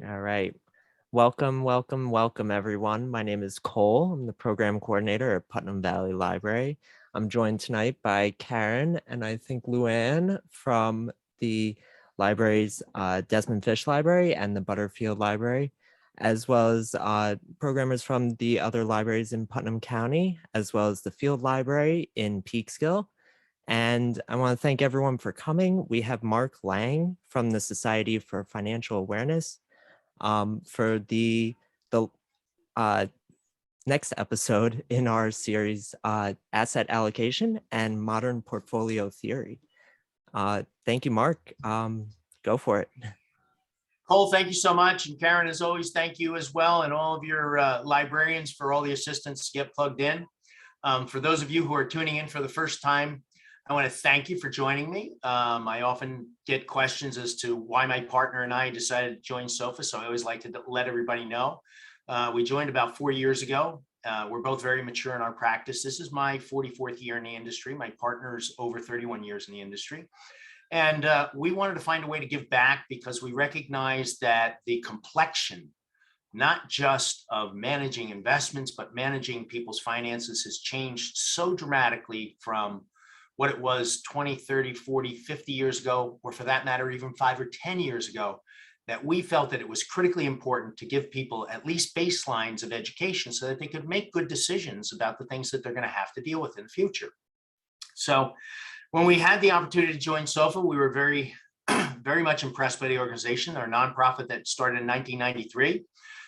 All right. Welcome, everyone. My name is Cole. I'm the program coordinator at Putnam Valley Library. I'm joined tonight by Karen and I think Luann from the library's Desmond-Fish Library and the Butterfield Library, as well as programmers from the other libraries in Putnam County, as well as the Field Library in Peekskill. And I want to thank everyone for coming. We have Mark Lange from the Society for Financial Awareness for the next episode in our series, Asset Allocation and Modern Portfolio Theory. Thank you, Mark. Go for it. Cole, thank you so much. And Karen, as always, thank you as well, and all of your librarians for all the assistance to get plugged in. For those of you who are tuning in for the first time, I want to thank you for joining me. I often get questions as to why my partner and I decided to join SOFA, so I always like to let everybody know. We joined about 4 years ago. We're both very mature in our practice. This is my 44th year in the industry. My partner's over 31 years in the industry. And we wanted to find a way to give back because we recognize that the complexion, not just of managing investments, but managing people's finances has changed so dramatically from what it was 20, 30, 40, 50 years ago, or for that matter, even 5 or 10 years ago, that we felt that it was critically important to give people at least baselines of education so that they could make good decisions about the things that they're going to have to deal with in the future. So when we had the opportunity to join SOFA, we were very, very much impressed by the organization. They're a nonprofit that started in 1993.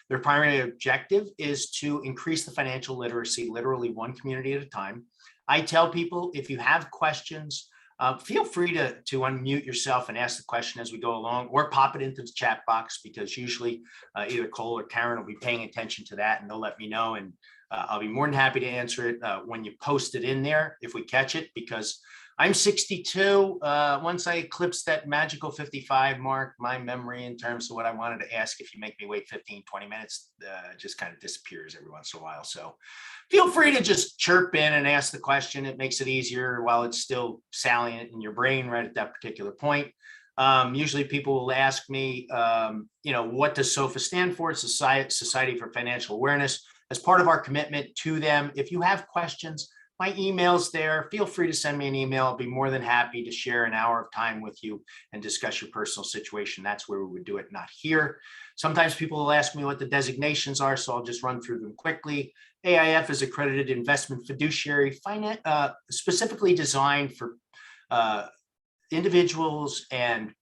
Their primary objective is to increase the financial literacy, literally one community at a time. I tell people, if you have questions, feel free to unmute yourself and ask the question as we go along, or pop it into the chat box, because usually either Cole or Karen will be paying attention to that and they'll let me know. And I'll be more than happy to answer it when you post it in there, if we catch it, because I'm 62. Once I eclipse that magical 55 mark, my memory in terms of what I wanted to ask, if you make me wait 15, 20 minutes, just kind of disappears every once in a while. So feel free to just chirp in and ask the question. It makes it easier while it's still salient in your brain right at that particular point. Usually people will ask me, what does SOFA stand for? It's Society for Financial Awareness. As part of our commitment to them, if you have questions, my email's there. Feel free to send me an email. I'll be more than happy to share an hour of time with you and discuss your personal situation. That's where we would do it, not here. Sometimes people will ask me what the designations are, so I'll just run through them quickly. AIF is accredited investment fiduciary, specifically designed for individuals and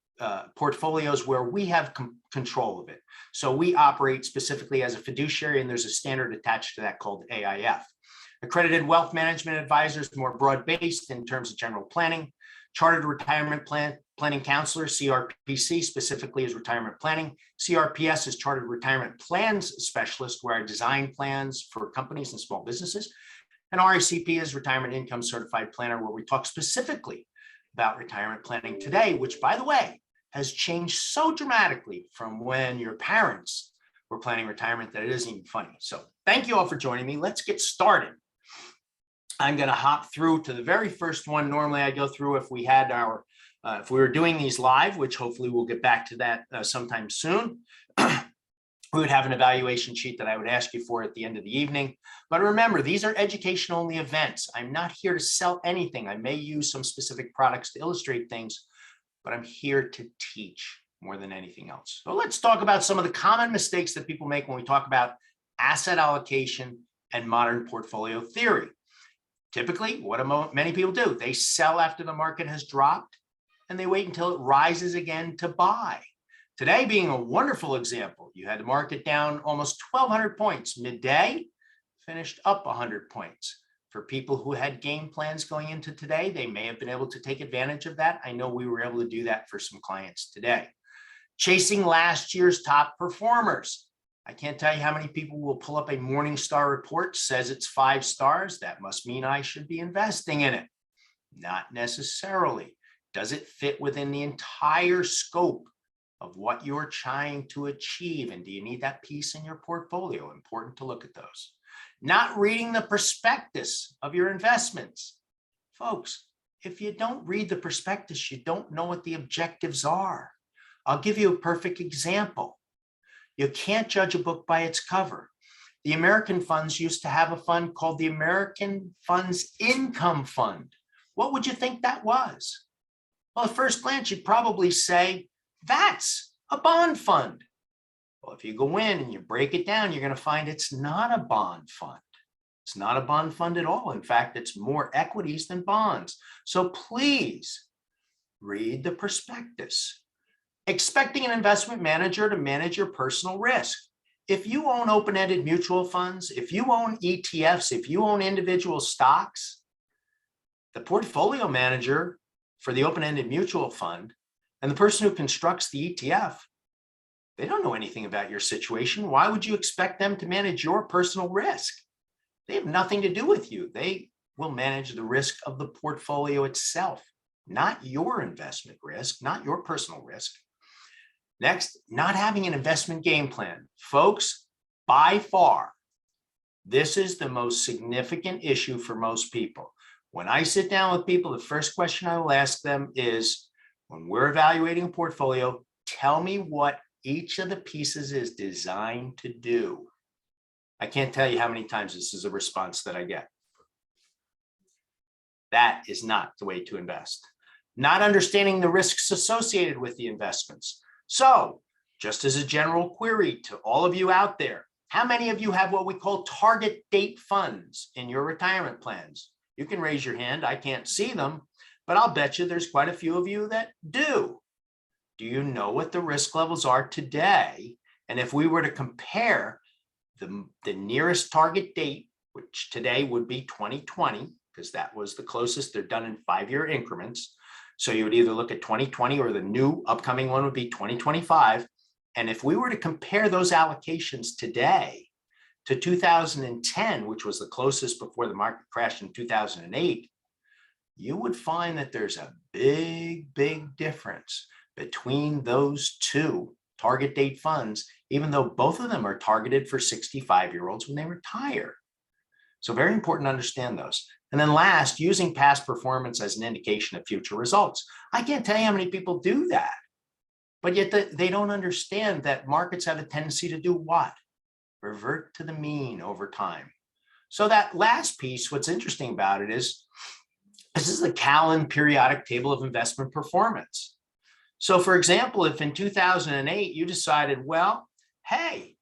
portfolios where we have control of it. So we operate specifically as a fiduciary, and there's a standard attached to that called AIF. Accredited Wealth Management Advisors, more broad-based in terms of general planning. Chartered Retirement Planning Counselor, CRPC, specifically is retirement planning. CRPS is Chartered Retirement Plans Specialist, where I design plans for companies and small businesses. And RICP is Retirement Income Certified Planner, where we talk specifically about retirement planning today, which, by the way, has changed so dramatically from when your parents were planning retirement that it isn't even funny. So thank you all for joining me. Let's get started. I'm going to hop through to the very first one. Normally I go through if we had our, if we were doing these live, which hopefully we'll get back to that sometime soon. We would have an evaluation sheet that I would ask you for at the end of the evening. But remember, these are education only events. I'm not here to sell anything. I may use some specific products to illustrate things, but I'm here to teach more than anything else. So let's talk about some of the common mistakes that people make when we talk about asset allocation and modern portfolio theory. Typically, what do many people do? They sell after the market has dropped and they wait until it rises again to buy. Today being a wonderful example, you had the market down almost 1,200 points midday, finished up 100 points. For people who had game plans going into today, they may have been able to take advantage of that. I know we were able to do that for some clients today. Chasing last year's top performers. I can't tell you how many people will pull up a Morningstar report, says it's 5 stars. That must mean I should be investing in it. Not necessarily. Does it fit within the entire scope of what you're trying to achieve? And do you need that piece in your portfolio? Important to look at those. Not reading the prospectus of your investments. Folks, if you don't read the prospectus, you don't know what the objectives are. I'll give you a perfect example. You can't judge a book by its cover. The American funds used to have a fund called the American Funds Income Fund. What would you think that was? Well, at first glance, you'd probably say, that's a bond fund. Well, if you go in and you break it down, you're going to find it's not a bond fund. It's not a bond fund at all. In fact, it's more equities than bonds. So please read the prospectus. Expecting an investment manager to manage your personal risk. If you own open-ended mutual funds, if you own ETFs, if you own individual stocks, the portfolio manager for the open-ended mutual fund and the person who constructs the ETF, they don't know anything about your situation. Why would you expect them to manage your personal risk? They have nothing to do with you. They will manage the risk of the portfolio itself, not your investment risk, not your personal risk. Next, not having an investment game plan. Folks, by far, this is the most significant issue for most people. When I sit down with people, the first question I will ask them is, when we're evaluating a portfolio, tell me what each of the pieces is designed to do. I can't tell you how many times this is a response that I get. That is not the way to invest. Not understanding the risks associated with the investments. So, just as a general query to all of you out there, how many of you have what we call target date funds in your retirement plans? You can raise your hand. I can't see them, but I'll bet you there's quite a few of you that do. Do you know what the risk levels are today? And if we were to compare the nearest target date, which today would be 2020, because that was the closest, they're done in 5-year increments. So you would either look at 2020 or the new upcoming one would be 2025. And if we were to compare those allocations today to 2010, which was the closest before the market crashed in 2008, you would find that there's a big, big difference between those two target date funds, even though both of them are targeted for 65-year-olds when they retire. So very important to understand those. And then last, using past performance as an indication of future results. I can't tell you how many people do that, but yet they don't understand that markets have a tendency to do what? Revert to the mean over time. So that last piece, what's interesting about it is, this is the Callan periodic table of investment performance. So for example, if in 2008, you decided, well, hey,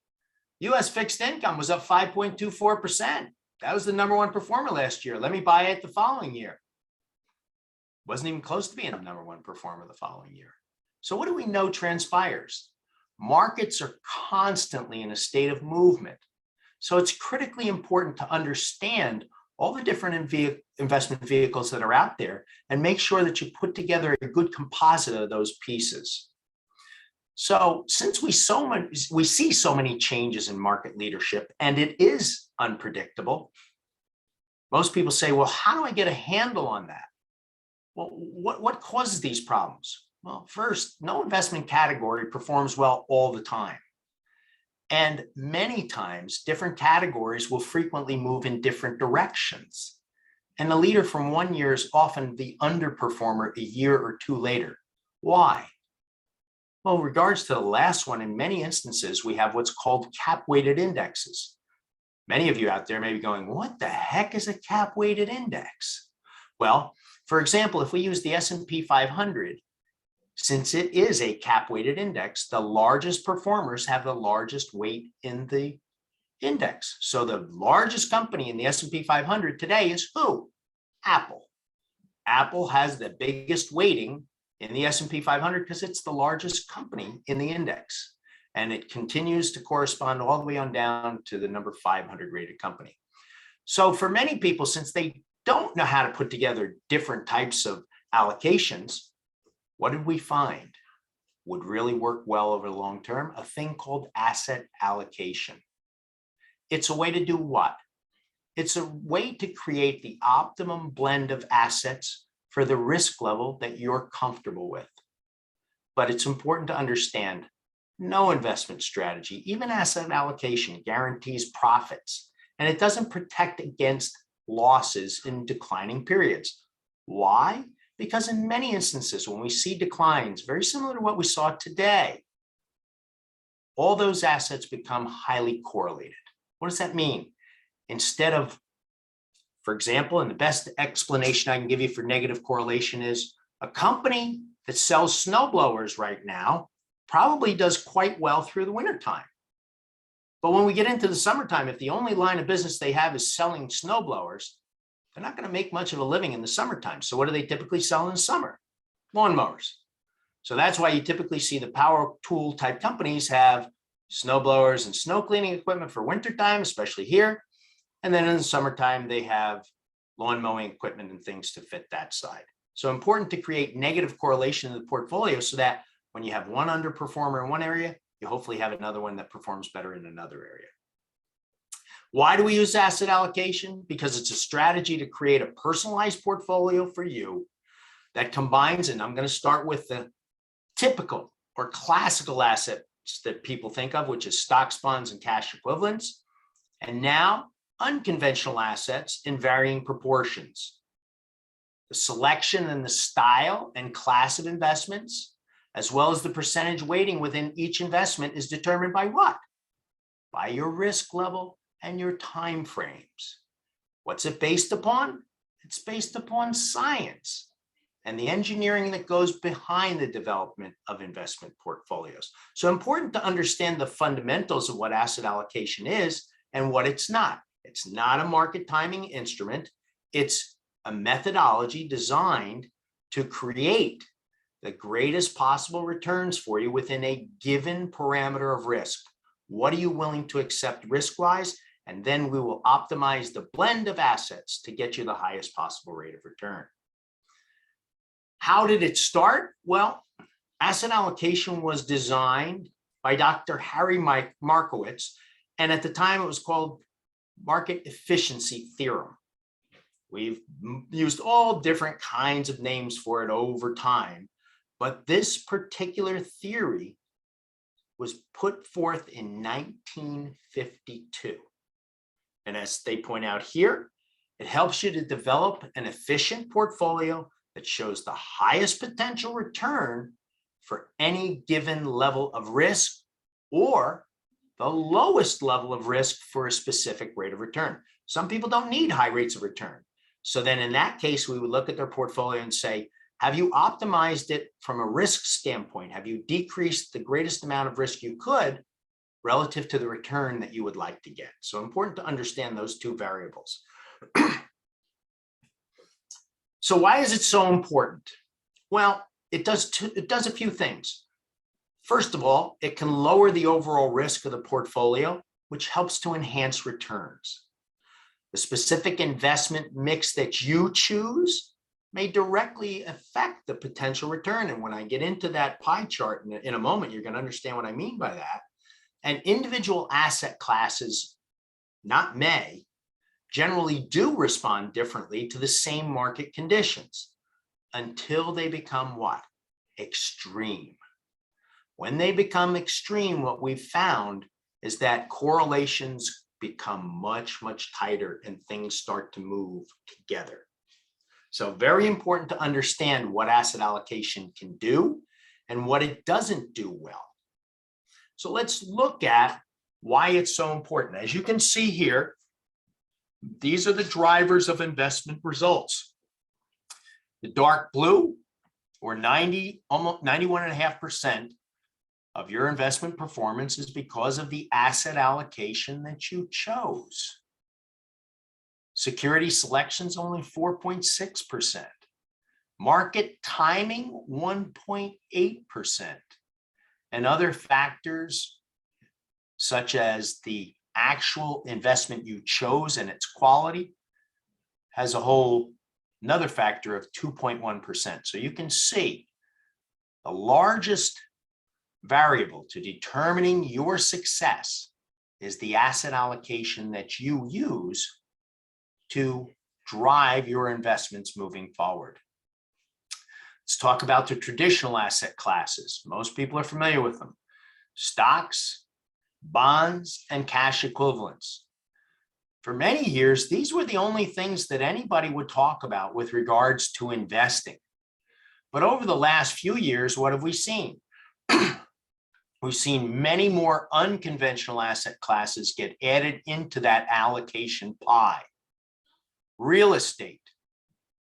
US fixed income was up 5.24%. That was the #1 performer last year. Let me buy it the following year. Wasn't even close to being the #1 performer the following year. So what do we know transpires? Markets are constantly in a state of movement. So it's critically important to understand all the different investment vehicles that are out there and make sure that you put together a good composite of those pieces. So since we see so many changes in market leadership, and it is unpredictable, most people say, well, how do I get a handle on that? Well, what causes these problems? Well, first, no investment category performs well all the time. And many times, different categories will frequently move in different directions. And the leader from one year is often the underperformer a year or two later. Why? Well, in regards to the last one, in many instances, we have what's called cap-weighted indexes. Many of you out there may be going, what the heck is a cap-weighted index? Well, for example, if we use the S&P 500, since it is a cap-weighted index, the largest performers have the largest weight in the index. So the largest company in the S&P 500 today is who? Apple. Apple has the biggest weighting in the S&P 500 because it's the largest company in the index. And it continues to correspond all the way on down to the number 500 rated company. So for many people, since they don't know how to put together different types of allocations, what did we find would really work well over the long term? A thing called asset allocation. It's a way to do what? It's a way to create the optimum blend of assets for the risk level that you're comfortable with. But it's important to understand, no investment strategy, even asset allocation, guarantees profits, and it doesn't protect against losses in declining periods. Why? Because in many instances, when we see declines, very similar to what we saw today, all those assets become highly correlated. What does that mean? Instead of, for example, and the best explanation I can give you for negative correlation is a company that sells snowblowers right now probably does quite well through the wintertime. But when we get into the summertime, if the only line of business they have is selling snowblowers, they're not going to make much of a living in the summertime. So what do they typically sell in the summer? Lawnmowers. So that's why you typically see the power tool type companies have snowblowers and snow cleaning equipment for wintertime, especially here. And then in the summertime, they have lawn mowing equipment and things to fit that side. So important to create negative correlation in the portfolio so that when you have one underperformer in one area, you hopefully have another one that performs better in another area. Why do we use asset allocation? Because it's a strategy to create a personalized portfolio for you that combines, and I'm going to start with the typical or classical assets that people think of, which is stocks, bonds, and cash equivalents, and now unconventional assets in varying proportions. The selection and the style and class of investments, as well as the percentage weighting within each investment, is determined by what? By your risk level and your time frames. What's it based upon? It's based upon science and the engineering that goes behind the development of investment portfolios. So important to understand the fundamentals of what asset allocation is and what it's not. It's not a market timing instrument. It's a methodology designed to create the greatest possible returns for you within a given parameter of risk. What are you willing to accept risk-wise? And then we will optimize the blend of assets to get you the highest possible rate of return. How did it start? Well, asset allocation was designed by Dr. Harry Markowitz, and at the time it was called market efficiency theorem. We've used all different kinds of names for it over time, but this particular theory was put forth in 1952. And as they point out here, it helps you to develop an efficient portfolio that shows the highest potential return for any given level of risk or the lowest level of risk for a specific rate of return. Some people don't need high rates of return. So then in that case, we would look at their portfolio and say, have you optimized it from a risk standpoint? Have you decreased the greatest amount of risk you could relative to the return that you would like to get? So important to understand those two variables. So why is it so important? Well, it does a few things. First of all, it can lower the overall risk of the portfolio, which helps to enhance returns. The specific investment mix that you choose may directly affect the potential return. And when I get into that pie chart in a moment, you're going to understand what I mean by that. And individual asset classes, not may, generally do respond differently to the same market conditions until they become what? Extreme. When they become extreme, what we've found is that correlations become much, much tighter and things start to move together. So very important to understand what asset allocation can do and what it doesn't do well. So let's look at why it's so important. As you can see here, these are the drivers of investment results. The dark blue, or 90, almost 91.5% of your investment performance is because of the asset allocation that you chose. Security selections only 4.6%. Market timing 1.8%. And other factors such as the actual investment you chose and its quality has another factor of 2.1%. So you can see the largest variable to determining your success is the asset allocation that you use to drive your investments moving forward. Let's talk about the traditional asset classes. Most people are familiar with them. Stocks, bonds, and cash equivalents. For many years, these were the only things that anybody would talk about with regards to investing. But over the last few years, what have we seen? We've seen many more unconventional asset classes get added into that allocation pie. Real estate,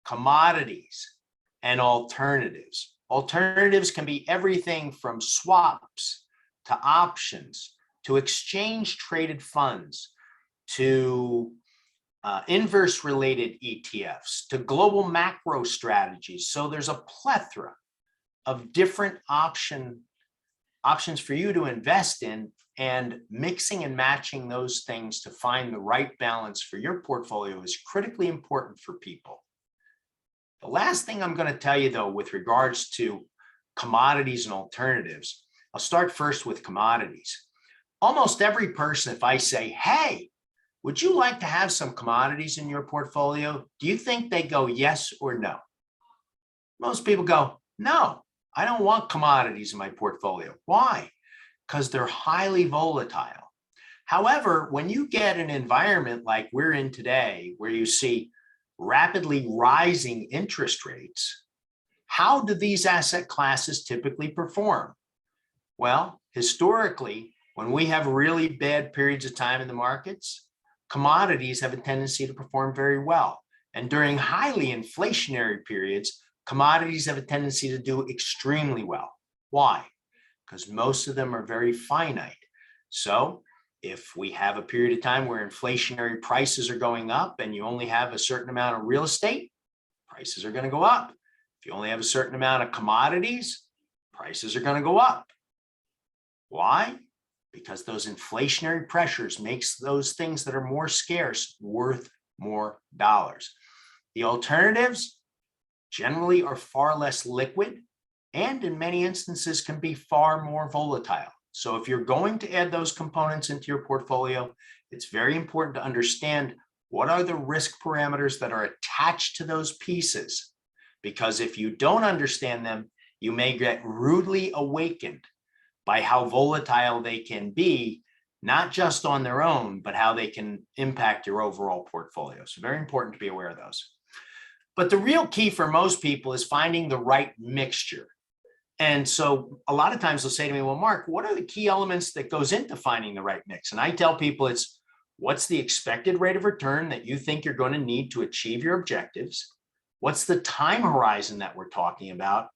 commodities, and alternatives. Alternatives can be everything from swaps to options to exchange traded funds to inverse related ETFs to global macro strategies. So there's a plethora of different options for you to invest in, and mixing and matching those things to find the right balance for your portfolio is critically important for people. The last thing I'm going to tell you, though, with regards to commodities and alternatives, I'll start first with commodities. Almost every person, if I say, hey, would you like to have some commodities in your portfolio? Do you think they go yes or no? Most people go, no, I don't want commodities in my portfolio. Why? Because they're highly volatile. However, when you get an environment like we're in today, where you see rapidly rising interest rates, how do these asset classes typically perform? Well, historically, when we have really bad periods of time in the markets, commodities have a tendency to perform very well. And during highly inflationary periods, commodities have a tendency to do extremely well. Why? Because most of them are very finite. So if we have a period of time where inflationary prices are going up and you only have a certain amount of real estate, prices are going to go up. If you only have a certain amount of commodities, prices are going to go up. Why? Because those inflationary pressures makes those things that are more scarce worth more dollars. The alternatives generally are far less liquid and in many instances can be far more volatile. So if you're going to add those components into your portfolio, it's very important to understand what are the risk parameters that are attached to those pieces. Because if you don't understand them, you may get rudely awakened by how volatile they can be, not just on their own, but how they can impact your overall portfolio. So very important to be aware of those. But the real key for most people is finding the right mixture. And so a lot of times they'll say to me, well, Mark, what are the key elements that goes into finding the right mix? And I tell people it's what's the expected rate of return that you think you're going to need to achieve your objectives? What's the time horizon that we're talking about?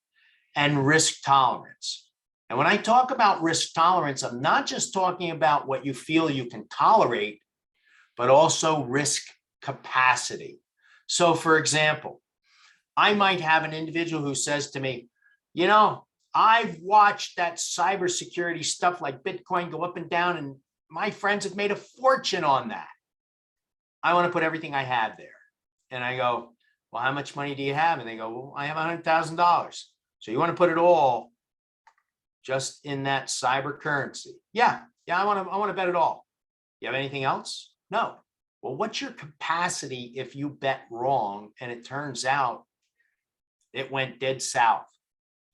And risk tolerance. And when I talk about risk tolerance, I'm not just talking about what you feel you can tolerate, but also risk capacity. So for example, I might have an individual who says to me, you know, I've watched that cybersecurity stuff like Bitcoin go up and down, and my friends have made a fortune on that. I want to put everything I have there. And I go, well, how much money do you have? And they go, well, I have $100,000. So you want to put it all just in that cyber currency? Yeah, I want to bet it all. You have anything else? No. Well, what's your capacity if you bet wrong and it turns out it went dead south?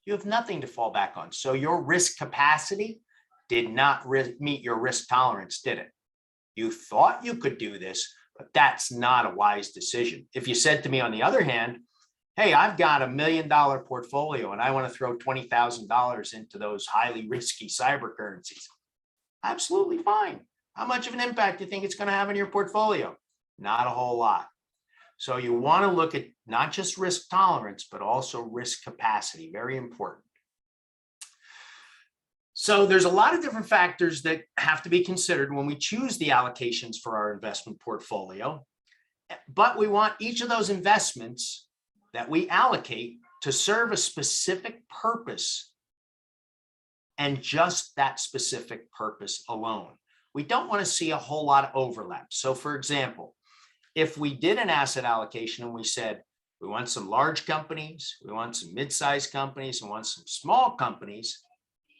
You have nothing to fall back on. So your risk capacity did not meet your risk tolerance, did it? You thought you could do this, but that's not a wise decision. If you said to me, on the other hand, hey, I've got $1 million portfolio and I want to throw $20,000 into those highly risky cyber currencies, absolutely fine. How much of an impact do you think it's going to have in your portfolio? Not a whole lot. So you want to look at not just risk tolerance, but also risk capacity. Very important. So there's a lot of different factors that have to be considered when we choose the allocations for our investment portfolio. But we want each of those investments that we allocate to serve a specific purpose, and just that specific purpose alone. We don't want to see a whole lot of overlap. So for example, if we did an asset allocation and we said, we want some large companies, we want some mid-sized companies, and want some small companies,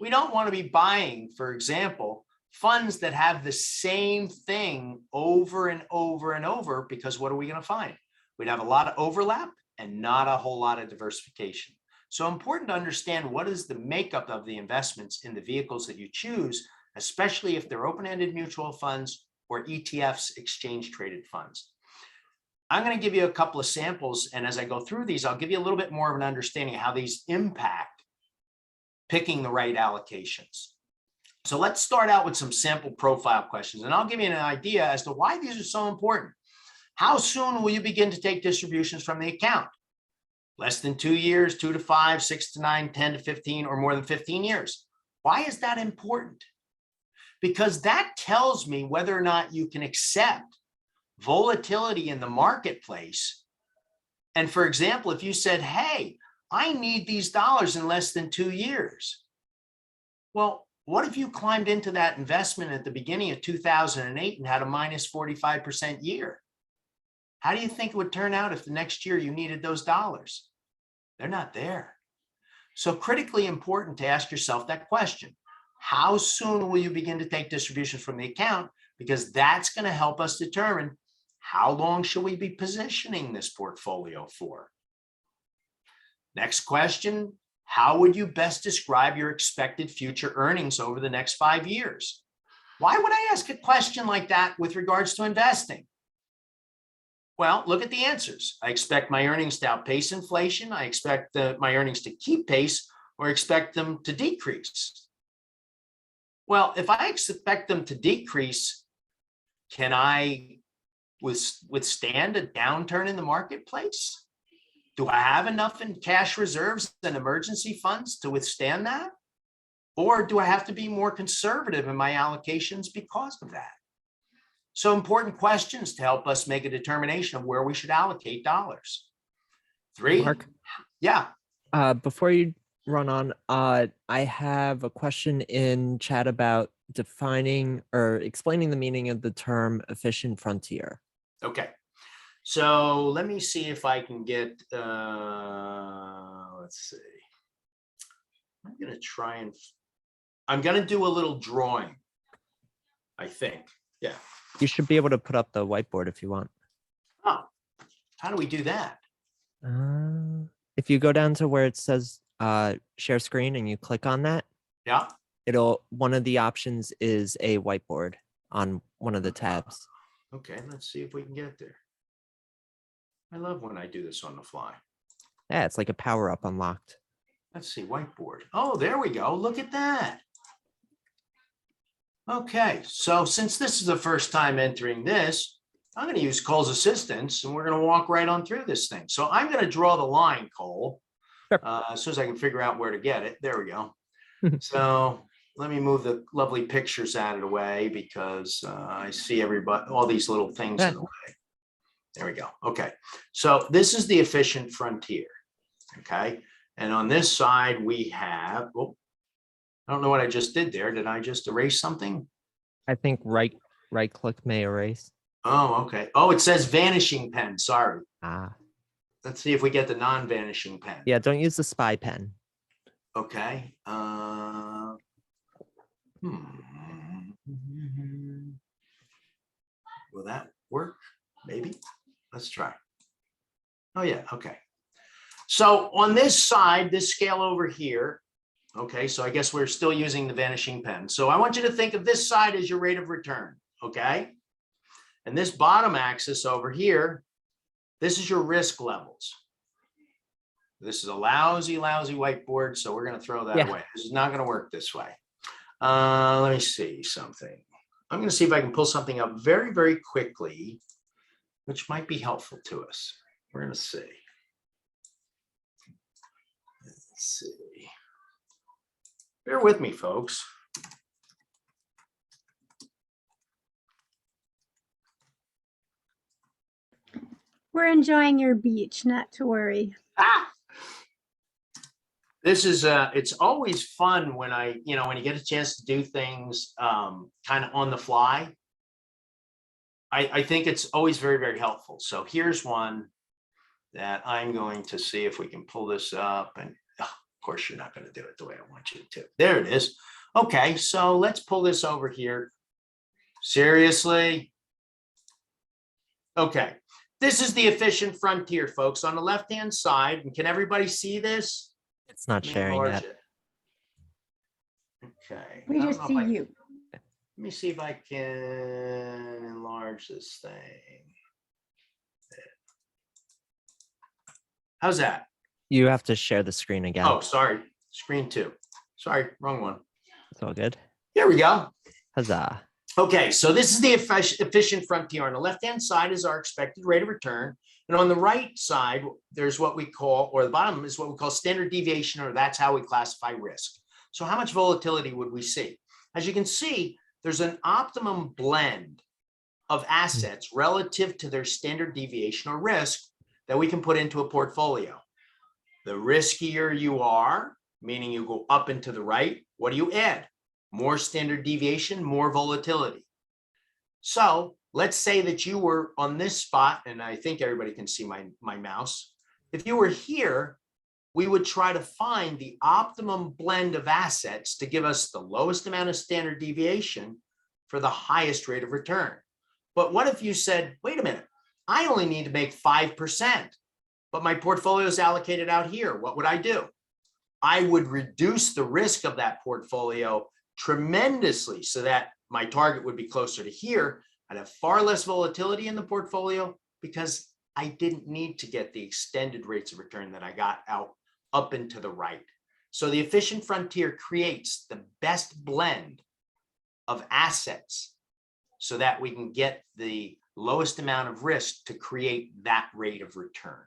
we don't want to be buying, for example, funds that have the same thing over and over and over, because what are we going to find? We'd have a lot of overlap and not a whole lot of diversification. So important to understand what is the makeup of the investments in the vehicles that you choose, especially if they're open-ended mutual funds or ETFs, exchange traded funds. I'm going to give you a couple of samples. And as I go through these, I'll give you a little bit more of an understanding of how these impact picking the right allocations. So let's start out with some sample profile questions, and I'll give you an idea as to why these are so important. How soon will you begin to take distributions from the account? Less than 2 years, 2 to 5, 6 to 9, 10 to 15, or more than 15 years. Why is that important? Because that tells me whether or not you can accept volatility in the marketplace. And for example, if you said, hey, I need these dollars in less than 2 years. Well, what if you climbed into that investment at the beginning of 2008 and had a minus 45% year? How do you think it would turn out if the next year you needed those dollars? They're not there. So critically important to ask yourself that question. How soon will you begin to take distributions from the account? Because that's going to help us determine how long should we be positioning this portfolio for. Next question, how would you best describe your expected future earnings over the next 5 years? Why would I ask a question like that with regards to investing? Well, look at the answers. I expect my earnings to outpace inflation. I expect my earnings to keep pace or expect them to decrease. Well, if I expect them to decrease, can I withstand a downturn in the marketplace? Do I have enough in cash reserves and emergency funds to withstand that? Or do I have to be more conservative in my allocations because of that? So important questions to help us make a determination of where we should allocate dollars. 3. Mark, Yeah. before you run on, I have a question in chat about defining or explaining the meaning of the term efficient frontier. Okay. So let me see if I can get, let's see. I'm going to try and, I'm going to do a little drawing, I think. Yeah. You should be able to put up the whiteboard if you want. Oh, how do we do that? If you go down to where it says share screen and you click on that, Yeah. one of the options is a whiteboard on one of the tabs. Okay, let's see if we can get there. I love when I do this on the fly. Yeah, it's like a power up unlocked. Let's see, whiteboard. Oh, there we go. Look at that. Okay, so since this is the first time entering this, I'm going to use Cole's assistance and we're going to walk right on through this thing. So I'm going to draw the line, Cole, Sure. As soon as I can figure out where to get it. There we go. So let me move the lovely pictures out of the way because I see everybody, all these little things in the way. There we go. Okay, so this is the efficient frontier. Okay, and on this side we have, oh, I don't know what I just did there. Did I just erase something? I think right click may erase. Oh, okay. Oh, it says vanishing pen. Sorry. Ah. Let's see if we get the non-vanishing pen. Yeah, don't use the spy pen. Okay. Will that work? Maybe. Let's try. Oh, yeah. Okay. So on this side, this scale over here, okay, so I guess we're still using the vanishing pen. So I want you to think of this side as your rate of return, okay? And this bottom axis over here, this is your risk levels. This is a lousy, lousy whiteboard, so we're going to throw that away. This is not going to work this way. Let me see something. I'm going to see if I can pull something up very, very quickly, which might be helpful to us. We're going to see. Let's see. Bear with me, folks. We're enjoying your beach, not to worry. This is it's always fun when when you get a chance to do things kind of on the fly. I think it's always very, very helpful. So here's one that I'm going to see if we can pull this up. And of course, you're not going to do it the way I want you to. There it is. Okay, so let's pull this over here. Seriously? Okay, this is the efficient frontier, folks. On the left-hand side, and can everybody see this? It's not sharing yet. Okay. We just see you. Let me see if I can enlarge this thing. How's that? You have to share the screen again. Oh, sorry. Screen 2. Sorry, wrong one. It's all good. Here we go. Huzzah. Okay, so this is the efficient frontier. On the left-hand side is our expected rate of return. And on the right side, there's what we call, or the bottom is what we call standard deviation, or that's how we classify risk. So how much volatility would we see? As you can see, there's an optimum blend of assets relative to their standard deviation or risk that we can put into a portfolio. The riskier you are, meaning you go up and to the right, what do you add? More standard deviation, more volatility. So let's say that you were on this spot, and I think everybody can see my mouse. If you were here, we would try to find the optimum blend of assets to give us the lowest amount of standard deviation for the highest rate of return. But what if you said, wait a minute, I only need to make 5%, but my portfolio is allocated out here. What would I do? I would reduce the risk of that portfolio tremendously so that my target would be closer to here. I'd have far less volatility in the portfolio because I didn't need to get the extended rates of return that I got out up and to the right. So the efficient frontier creates the best blend of assets so that we can get the lowest amount of risk to create that rate of return.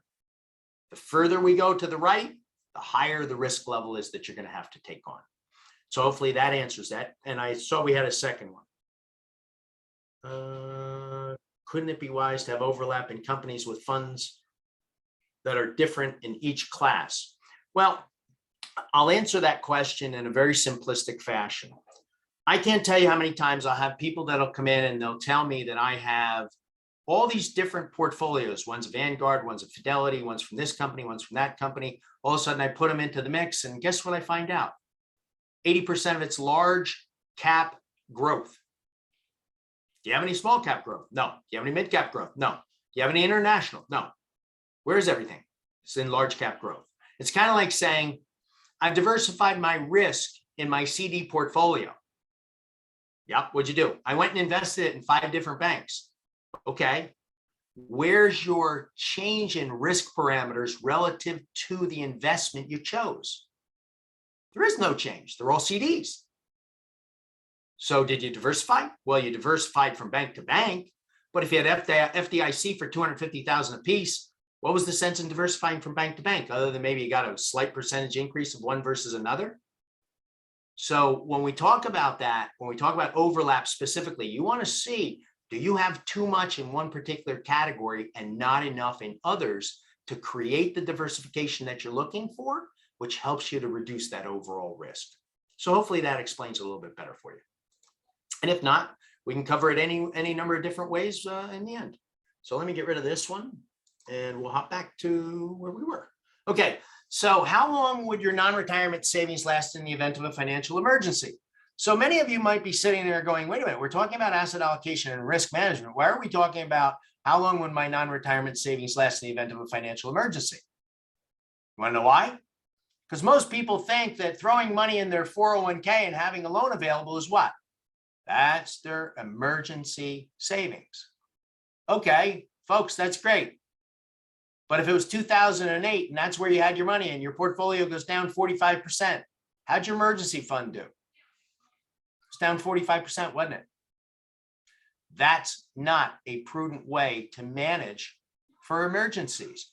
The further we go to the right, the higher the risk level is that you're going to have to take on. So hopefully that answers that. And I saw we had a second one. Couldn't it be wise to have overlap in companies with funds that are different in each class? Well, I'll answer that question in a very simplistic fashion. I can't tell you how many times I'll have people that'll come in and they'll tell me that I have all these different portfolios. One's a Vanguard, one's a Fidelity, one's from this company, one's from that company. All of a sudden I put them into the mix and guess what I find out? 80% of it's large cap growth. Do you have any small cap growth? No. Do you have any mid cap growth? No. Do you have any international? No. Where's everything? It's in large cap growth. It's kind of like saying, I've diversified my risk in my CD portfolio. Yep, what'd you do? I went and invested it in 5 different banks. Okay. Where's your change in risk parameters relative to the investment you chose? There is no change. They're all CDs. So did you diversify? Well, you diversified from bank to bank, but if you had FDIC for $250,000 a piece, what was the sense in diversifying from bank to bank, other than maybe you got a slight percentage increase of one versus another? So when we talk about that, when we talk about overlap specifically, you want to see, do you have too much in one particular category and not enough in others to create the diversification that you're looking for, which helps you to reduce that overall risk? So hopefully that explains a little bit better for you. And if not, we can cover it any number of different ways in the end. So let me get rid of this one and we'll hop back to where we were. Okay, so how long would your non-retirement savings last in the event of a financial emergency? So many of you might be sitting there going, wait a minute, we're talking about asset allocation and risk management. Why are we talking about how long would my non-retirement savings last in the event of a financial emergency? You want to know why? Because most people think that throwing money in their 401k and having a loan available is what? That's their emergency savings. Okay, folks, that's great. But if it was 2008 and that's where you had your money and your portfolio goes down 45%, how'd your emergency fund do? It's down 45%, wasn't it? That's not a prudent way to manage for emergencies.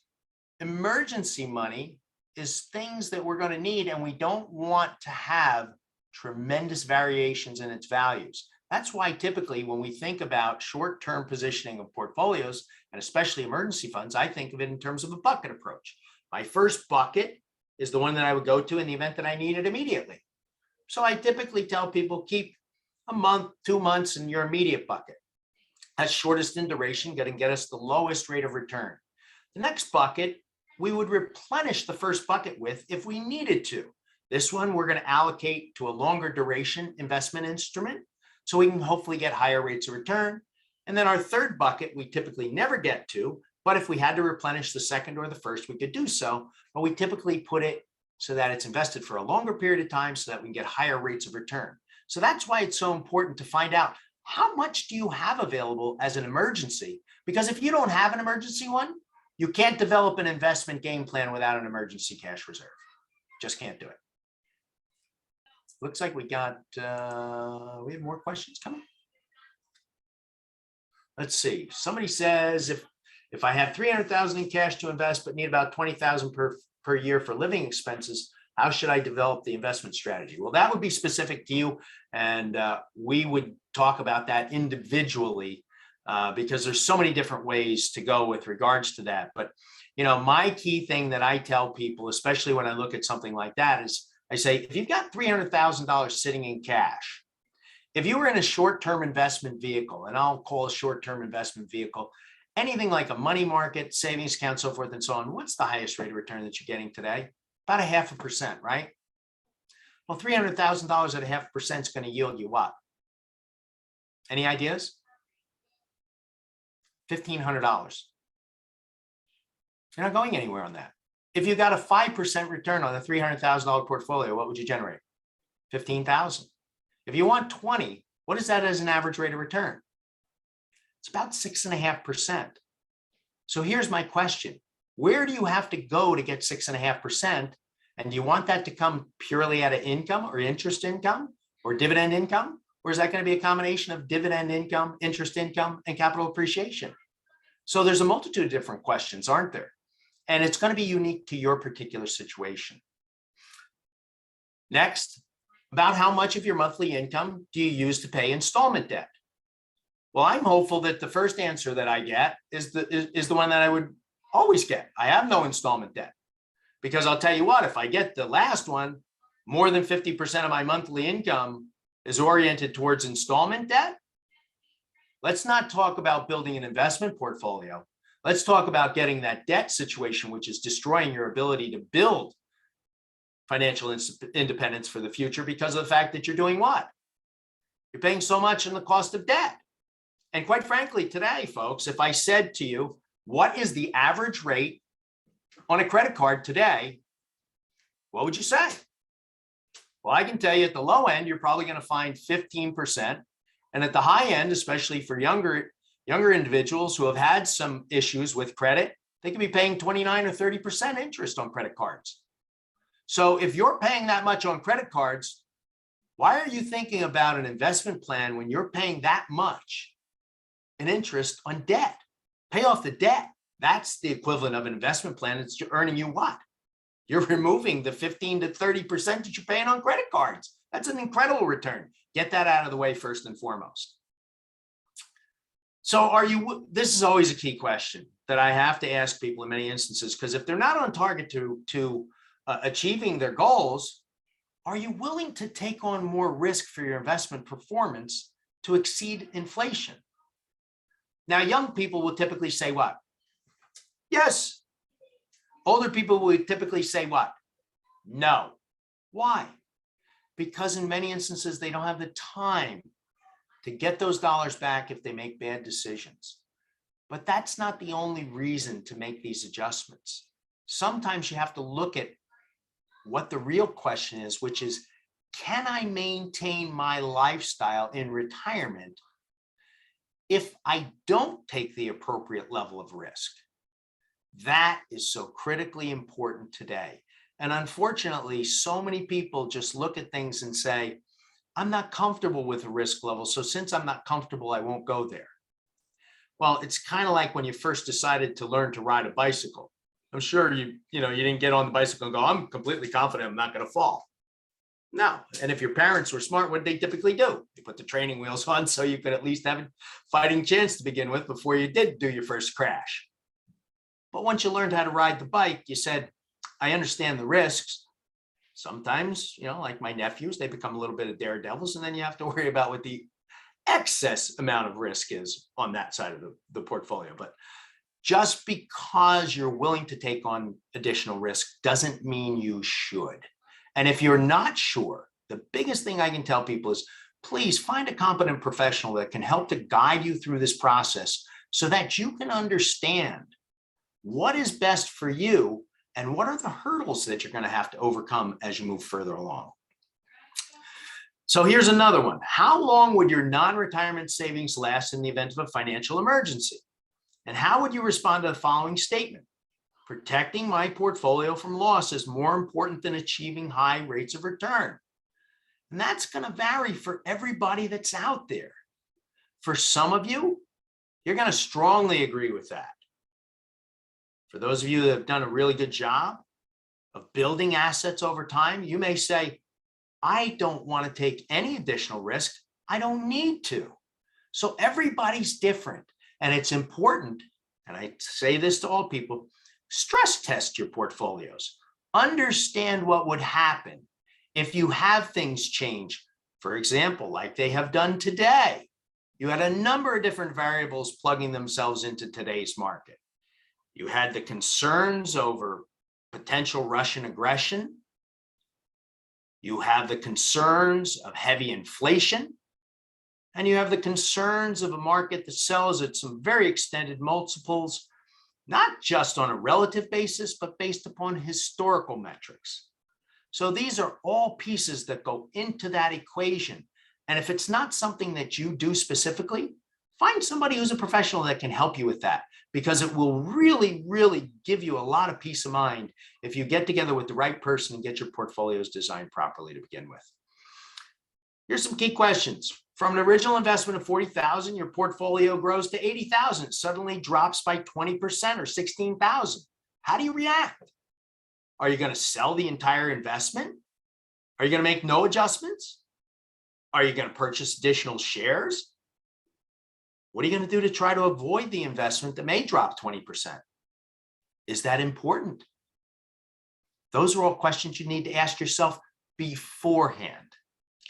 Emergency money is things that we're going to need, and we don't want to have tremendous variations in its values. That's why typically when we think about short-term positioning of portfolios, and especially emergency funds, I think of it in terms of a bucket approach. My first bucket is the one that I would go to in the event that I need it immediately. So I typically tell people keep a month, 2 months in your immediate bucket. That's shortest in duration, going to get us the lowest rate of return. The next bucket, we would replenish the first bucket with if we needed to. This one we're going to allocate to a longer duration investment instrument so we can hopefully get higher rates of return. And then our third bucket, we typically never get to, but if we had to replenish the second or the first, we could do so, but we typically put it so that it's invested for a longer period of time so that we can get higher rates of return. So that's why it's so important to find out how much do you have available as an emergency? Because if you don't have an emergency one, You can't develop an investment game plan without an emergency cash reserve. Just can't do it. Looks like we got, we have more questions coming. Let's see. Somebody says, if I have 300,000 in cash to invest, but need about 20,000 per year for living expenses, how should I develop the investment strategy? Well, that would be specific to you. And we would talk about that individually because there's so many different ways to go with regards to that. But, my key thing that I tell people, especially when I look at something like that, is I say, if you've got $300,000 sitting in cash, if you were in a short-term investment vehicle, and I'll call a short-term investment vehicle, anything like a money market, savings account, so forth and so on, what's the highest rate of return that you're getting today? About 0.5%, right? Well, $300,000 at 0.5% is going to yield you what? Any ideas? $1,500. You're not going anywhere on that. If you got a 5% return on a $300,000 portfolio, what would you generate? $15,000. If you want 20, what is that as an average rate of return? It's about 6.5%. So here's my question. Where do you have to go to get 6.5%? And do you want that to come purely out of income or interest income or dividend income? Or is that going to be a combination of dividend income, interest income, and capital appreciation? So there's a multitude of different questions, aren't there? And it's going to be unique to your particular situation. Next, about how much of your monthly income do you use to pay installment debt? Well, I'm hopeful that the first answer that I get is the one that I would always get. I have no installment debt. Because I'll tell you what, if I get the last one, more than 50% of my monthly income is oriented towards installment debt. Let's not talk about building an investment portfolio. Let's talk about getting that debt situation, which is destroying your ability to build financial independence for the future because of the fact that you're doing what? You're paying so much in the cost of debt. And quite frankly, today, folks, if I said to you, what is the average rate on a credit card today? What would you say? Well, I can tell you at the low end, you're probably going to find 15%. And at the high end, especially for younger individuals who have had some issues with credit, they could be paying 29 or 30% interest on credit cards. So if you're paying that much on credit cards, why are you thinking about an investment plan when you're paying that much in interest on debt? Pay off the debt. That's the equivalent of an investment plan. It's earning you what? You're removing the 15 to 30% that you're paying on credit cards. That's an incredible return. Get that out of the way first and foremost. So this is always a key question that I have to ask people in many instances, because if they're not on target to achieving their goals, are you willing to take on more risk for your investment performance to exceed inflation? Now, young people will typically say what? Yes. Older people will typically say what? No. Why? Because in many instances, they don't have the time to get those dollars back if they make bad decisions. But that's not the only reason to make these adjustments. Sometimes you have to look at what the real question is, which is, can I maintain my lifestyle in retirement if I don't take the appropriate level of risk? That is so critically important today. And unfortunately, so many people just look at things and say, I'm not comfortable with the risk level. So since I'm not comfortable, I won't go there. Well, it's kind of like when you first decided to learn to ride a bicycle. I'm sure you didn't get on the bicycle and go, I'm completely confident I'm not going to fall. No. And if your parents were smart, what did they typically do? They put the training wheels on so you could at least have a fighting chance to begin with before you did do your first crash. But once you learned how to ride the bike, you said, I understand the risks. Sometimes, like my nephews, they become a little bit of daredevils, and then you have to worry about what the excess amount of risk is on that side of the portfolio. But just because you're willing to take on additional risk doesn't mean you should. And if you're not sure, the biggest thing I can tell people is, please find a competent professional that can help to guide you through this process so that you can understand what is best for you and what are the hurdles that you're going to have to overcome as you move further along. So here's another one. How long would your non-retirement savings last in the event of a financial emergency? And how would you respond to the following statement? Protecting my portfolio from loss is more important than achieving high rates of return. And that's going to vary for everybody that's out there. For some of you, you're going to strongly agree with that. For those of you that have done a really good job of building assets over time, you may say, I don't want to take any additional risk. I don't need to. So everybody's different. And it's important, and I say this to all people, stress test your portfolios. Understand what would happen if you have things change. For example, like they have done today. You had a number of different variables plugging themselves into today's market. You had the concerns over potential Russian aggression. You have the concerns of heavy inflation. And you have the concerns of a market that sells at some very extended multiples, not just on a relative basis, but based upon historical metrics. So these are all pieces that go into that equation. And if it's not something that you do specifically, find somebody who's a professional that can help you with that, because it will really, really give you a lot of peace of mind if you get together with the right person and get your portfolios designed properly to begin with. Here's some key questions. From an original investment of $40,000, your portfolio grows to $80,000, suddenly drops by 20% or $16,000. How do you react? Are you going to sell the entire investment? Are you going to make no adjustments? Are you going to purchase additional shares? What are you going to do to try to avoid the investment that may drop 20%? Is that important? Those are all questions you need to ask yourself beforehand.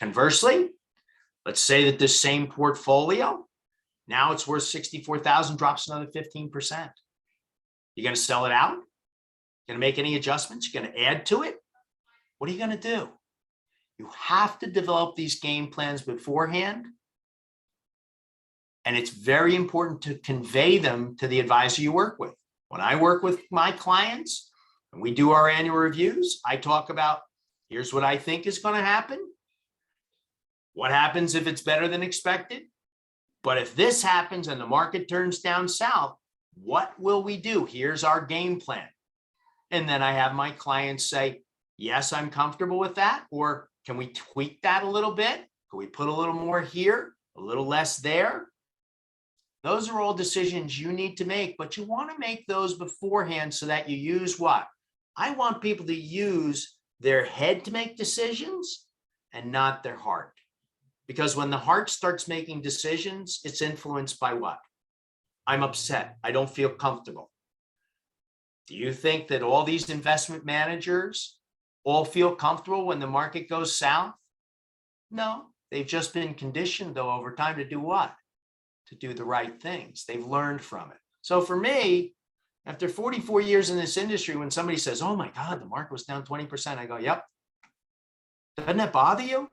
Conversely, let's say that this same portfolio, now it's worth $64,000, drops another 15%. You're going to sell it out? Going to make any adjustments? You're going to add to it? What are you going to do? You have to develop these game plans beforehand. And it's very important to convey them to the advisor you work with. When I work with my clients and we do our annual reviews, I talk about, here's what I think is going to happen. What happens if it's better than expected? But if this happens and the market turns down south, what will we do? Here's our game plan. And then I have my clients say, yes, I'm comfortable with that. Or can we tweak that a little bit? Can we put a little more here, a little less there? Those are all decisions you need to make, but you want to make those beforehand so that you use what? I want people to use their head to make decisions and not their heart. Because when the heart starts making decisions, it's influenced by what? I'm upset. I don't feel comfortable. Do you think that all these investment managers all feel comfortable when the market goes south? No, they've just been conditioned, though, over time to do what? To do the right things. They've learned from it. So for me, after 44 years in this industry, when somebody says, oh my God, the market was down 20%, I go, yep. Doesn't that bother you?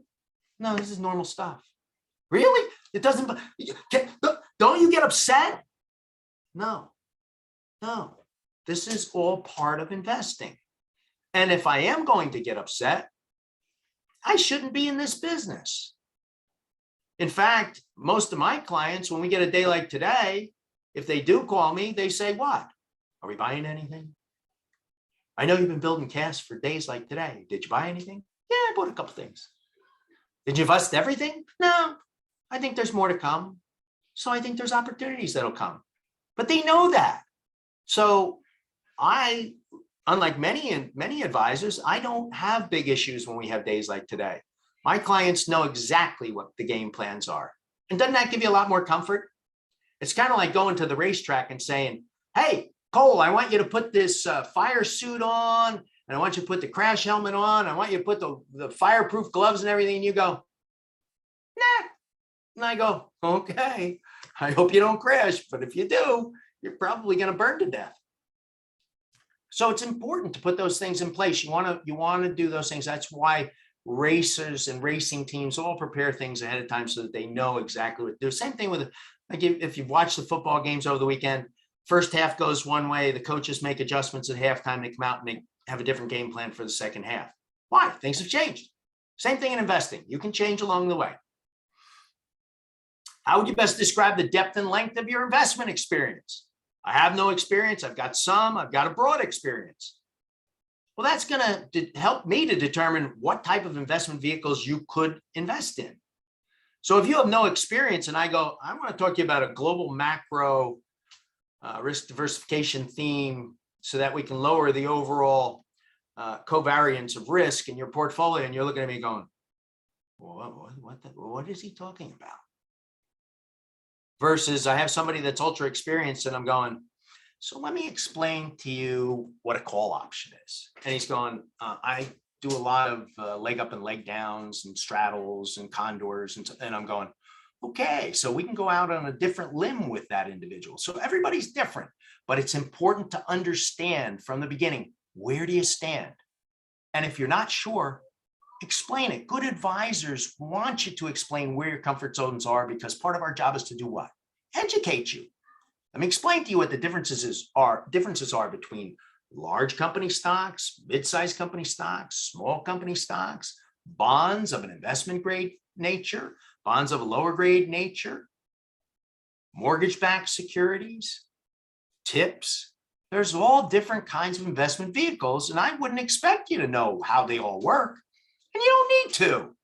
No, this is normal stuff. Really? It doesn't, don't you get upset? No. This is all part of investing. And if I am going to get upset, I shouldn't be in this business. In fact, most of my clients, when we get a day like today, if they do call me, they say, what? Are we buying anything? I know you've been building cash for days like today. Did you buy anything? Yeah, I bought a couple things. Did you invest everything? No, I think there's more to come. So I think there's opportunities that'll come. But they know that. So I, unlike many advisors, I don't have big issues when we have days like today. My clients know exactly what the game plans are. And doesn't that give you a lot more comfort? It's kind of like going to the racetrack and saying, hey, Cole, I want you to put this fire suit on, and I want you to put the crash helmet on. I want you to put the fireproof gloves and everything. And you go, nah. And I go, okay, I hope you don't crash. But if you do, you're probably going to burn to death. So it's important to put those things in place. You want to do those things. That's why racers and racing teams all prepare things ahead of time so that they know exactly what to do. Same thing with, like, if you've watched the football games over the weekend, first half goes one way, the coaches make adjustments at halftime, they come out and they have a different game plan for the second half. Why? Things have changed. Same thing in investing. You can change along the way. How would you best describe the depth and length of your investment experience? I have no experience. I've got some. I've got a broad experience. Well, that's going to help me to determine what type of investment vehicles you could invest in. So if you have no experience and I go, I want to talk to you about a global macro risk diversification theme so that we can lower the overall covariance of risk in your portfolio, and you're looking at me going, what is he talking about? Versus I have somebody that's ultra experienced and I'm going, so let me explain to you what a call option is. And he's going, I do a lot of leg up and leg downs and straddles and condors. And I'm going, okay, so we can go out on a different limb with that individual. So everybody's different, but it's important to understand from the beginning, where do you stand? And if you're not sure, explain it. Good advisors want you to explain where your comfort zones are, because part of our job is to do what? Educate you. Let me explain to you what the differences are between large company stocks, mid-sized company stocks, small company stocks, bonds of an investment grade nature, bonds of a lower grade nature, mortgage-backed securities, tips. There's all different kinds of investment vehicles, and I wouldn't expect you to know how they all work, and you don't need to.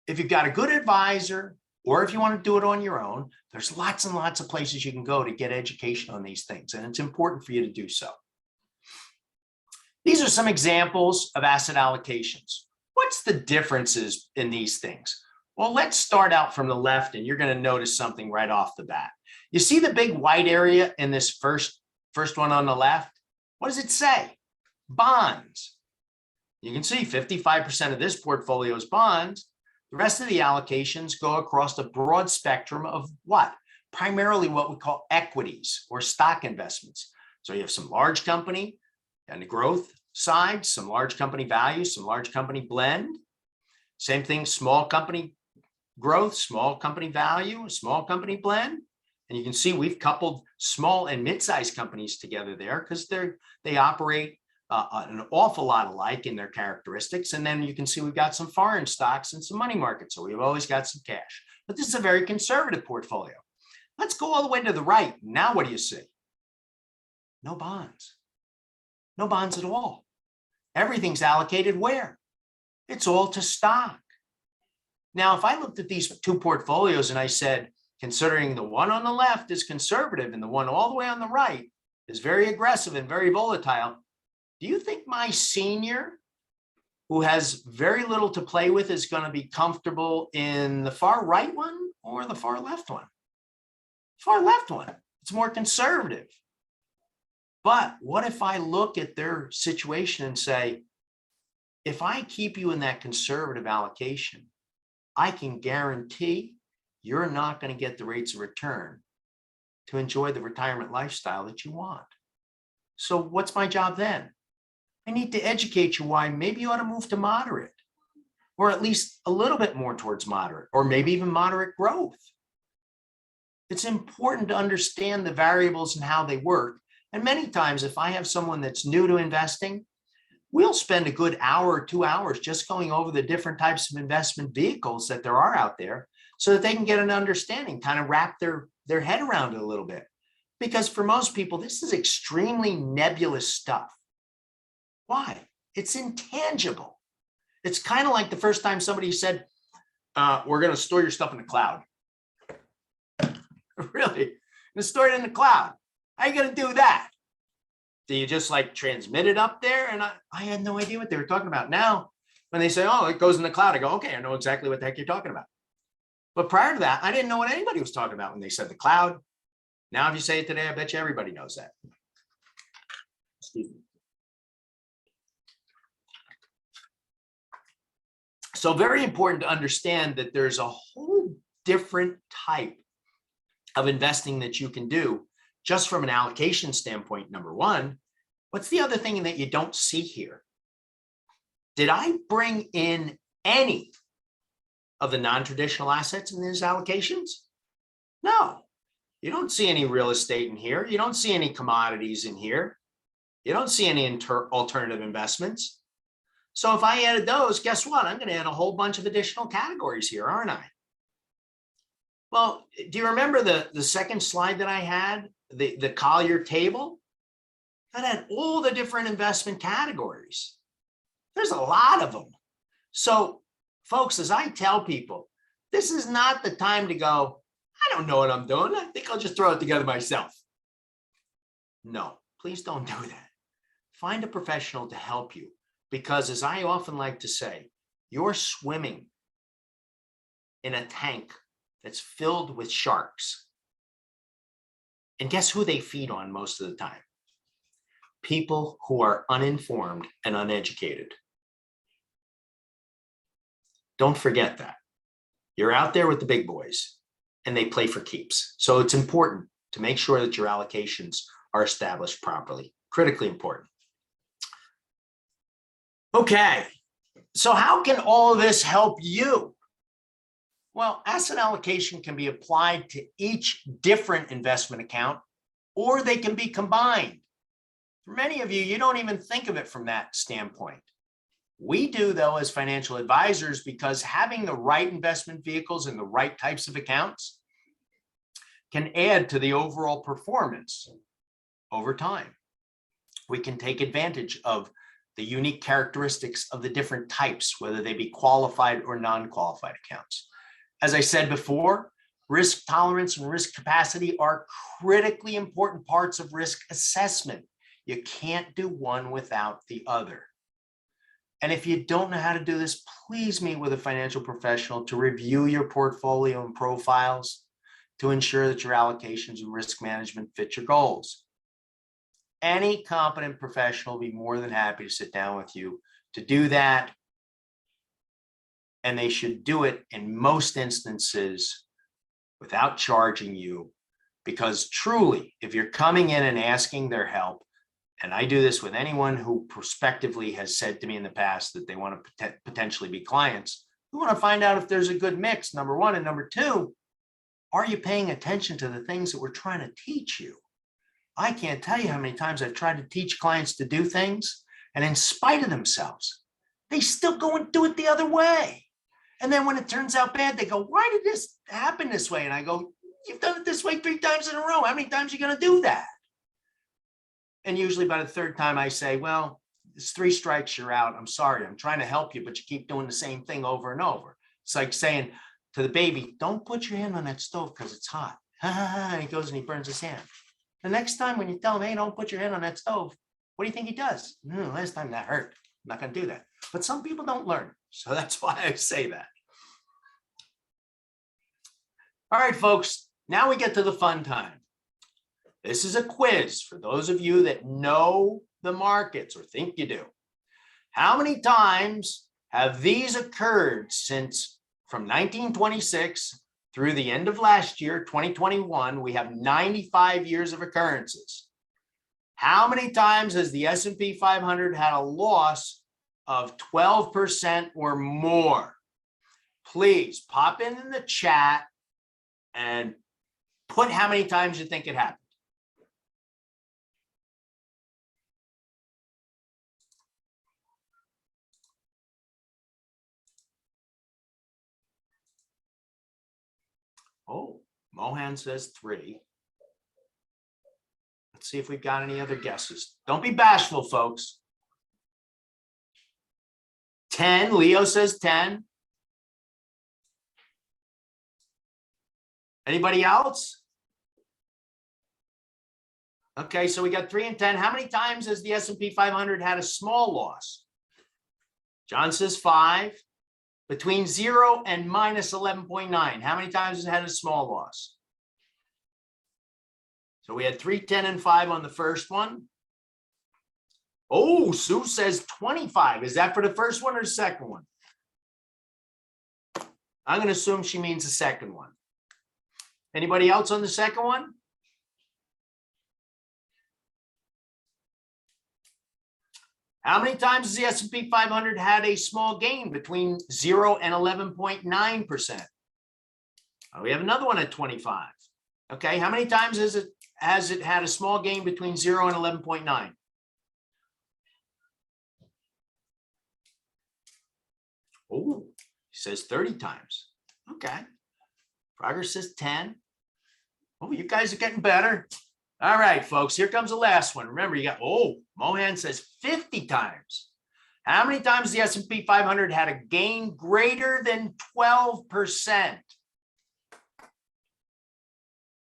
If you've got a good advisor, or if you want to do it on your own, there's lots and lots of places you can go to get education on these things, and it's important for you to do so. These are some examples of asset allocations. What's the differences in these things? Well, let's start out from the left, and you're going to notice something right off the bat. You see the big white area in this first one on the left? What does it say? Bonds. You can see 55% of this portfolio is bonds. The rest of the allocations go across a broad spectrum of what? Primarily what we call equities or stock investments. So you have some large company on the growth side, some large company value, some large company blend. Same thing, small company growth, small company value, small company blend. And you can see we've coupled small and mid-sized companies together there because they operate an awful lot alike in their characteristics. And then you can see we've got some foreign stocks and some money markets. So we've always got some cash. But this is a very conservative portfolio. Let's go all the way to the right. Now what do you see? No bonds. No bonds at all. Everything's allocated where? It's all to stock. Now, if I looked at these two portfolios and I said, considering the one on the left is conservative and the one all the way on the right is very aggressive and very volatile, do you think my senior, who has very little to play with, is going to be comfortable in the far right one or the far left one? Far left one. It's more conservative. But what if I look at their situation and say, if I keep you in that conservative allocation, I can guarantee you're not going to get the rates of return to enjoy the retirement lifestyle that you want. So what's my job then? I need to educate you why maybe you ought to move to moderate, or at least a little bit more towards moderate, or maybe even moderate growth. It's important to understand the variables and how they work. And many times, if I have someone that's new to investing, we'll spend a good hour or 2 hours just going over the different types of investment vehicles that there are out there so that they can get an understanding, kind of wrap their head around it a little bit. Because for most people, this is extremely nebulous stuff. Why? It's intangible. It's kind of like the first time somebody said, we're going to store your stuff in the cloud. Really? You're going to store it in the cloud. How are you going to do that? Do you just like transmit it up there? And I had no idea what they were talking about. Now, when they say, oh, it goes in the cloud, I go, okay, I know exactly what the heck you're talking about. But prior to that, I didn't know what anybody was talking about when they said the cloud. Now, if you say it today, I bet you everybody knows that. Excuse me. So very important to understand that there's a whole different type of investing that you can do just from an allocation standpoint. Number one, what's the other thing that you don't see here? Did I bring in any of the non-traditional assets in these allocations? No, you don't see any real estate in here. You don't see any commodities in here. You don't see any alternative investments. So if I added those, guess what? I'm going to add a whole bunch of additional categories here, aren't I? Well, do you remember the second slide that I had the Collier table, that had all the different investment categories. There's a lot of them. So folks, as I tell people, this is not the time to go, I don't know what I'm doing. I think I'll just throw it together myself. No, please don't do that. Find a professional to help you, because as I often like to say, you're swimming in a tank that's filled with sharks. And guess who they feed on most of the time? People who are uninformed and uneducated. Don't forget that. You're out there with the big boys and they play for keeps. So it's important to make sure that your allocations are established properly. Critically important. Okay, so how can all of this help you? Well, asset allocation can be applied to each different investment account, or they can be combined. For many of you, you don't even think of it from that standpoint. We do, though, as financial advisors, because having the right investment vehicles and the right types of accounts can add to the overall performance over time. We can take advantage of the unique characteristics of the different types, whether they be qualified or non-qualified accounts. As I said before, risk tolerance and risk capacity are critically important parts of risk assessment. You can't do one without the other. And if you don't know how to do this, please meet with a financial professional to review your portfolio and profiles to ensure that your allocations and risk management fit your goals. Any competent professional will be more than happy to sit down with you to do that. And they should do it in most instances without charging you, because truly, if you're coming in and asking their help, and I do this with anyone who prospectively has said to me in the past that they want to potentially be clients, we want to find out if there's a good mix, number one. And number two, are you paying attention to the things that we're trying to teach you? I can't tell you how many times I've tried to teach clients to do things, and in spite of themselves, they still go and do it the other way. And then when it turns out bad, they go, why did this happen this way? And I go, you've done it this way 3 times in a row. How many times are you going to do that? And usually by the third time I say, well, it's 3 strikes, you're out. I'm sorry. I'm trying to help you, but you keep doing the same thing over and over. It's like saying to the baby, don't put your hand on that stove because it's hot. And he goes and he burns his hand. The next time when you tell him, hey, don't put your hand on that stove, what do you think he does? Last time that hurt. I'm not going to do that. But some people don't learn. So that's why I say that. All right, folks, now we get to the fun time. This is a quiz for those of you that know the markets or think you do. How many times have these occurred since from 1926 through the end of last year, 2021? We have 95 years of occurrences. How many times has the S&P 500 had a loss of 12% or more? Please pop in the chat and put how many times you think it happened. Oh, Mohan says 3. Let's see if we've got any other guesses. Don't be bashful, folks. 10, Leo says 10. Anybody else? Okay, so we got 3 and 10. How many times has the S&P 500 had a small loss? John says 5. Between 0 and minus 11.9. How many times has it had a small loss? So we had 3, 10, and 5 on the first one. Oh, Sue says 25. Is that for the first one or the second one? I'm going to assume she means the second one. Anybody else on the second one? How many times has the S&P 500 had a small gain between 0 and 11.9%? We have another one at 25. Okay, how many times has it had a small gain between 0 and 11.9? Oh, he says 30 times. Okay. Progress says 10. Oh, you guys are getting better. All right, folks, here comes the last one. Remember, you got, Mohan says 50 times. How many times the S&P 500 had a gain greater than 12%?